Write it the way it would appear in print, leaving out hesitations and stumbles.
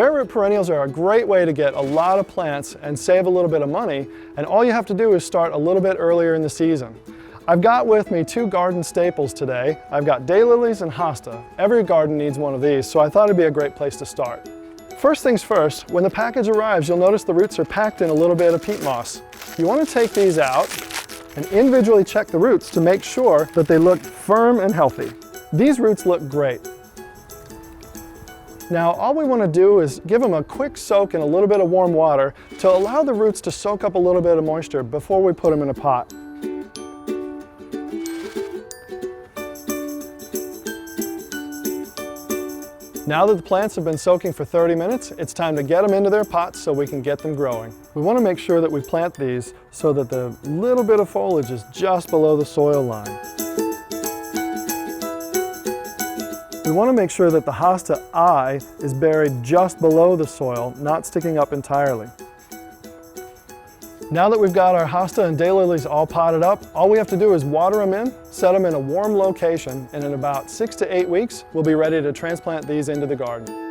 Bare root perennials are a great way to get a lot of plants and save a little bit of money, and all you have to do is start a little bit earlier in the season. I've got with me two garden staples today. I've got daylilies and hosta. Every garden needs one of these, so I thought it'd be a great place to start. First things first, when the package arrives, you'll notice the roots are packed in a little bit of peat moss. You want to take these out and individually check the roots to make sure that they look firm and healthy. These roots look great. Now all we want to do is give them a quick soak in a little bit of warm water to allow the roots to soak up a little bit of moisture before we put them in a pot. Now that the plants have been soaking for 30 minutes, it's time to get them into their pots so we can get them growing. We want to make sure that we plant these so that the little bit of foliage is just below the soil line. We want to make sure that the hosta eye is buried just below the soil, not sticking up entirely. Now that we've got our hosta and daylilies all potted up, all we have to do is water them in, set them in a warm location, and in about 6 to 8 weeks, we'll be ready to transplant these into the garden.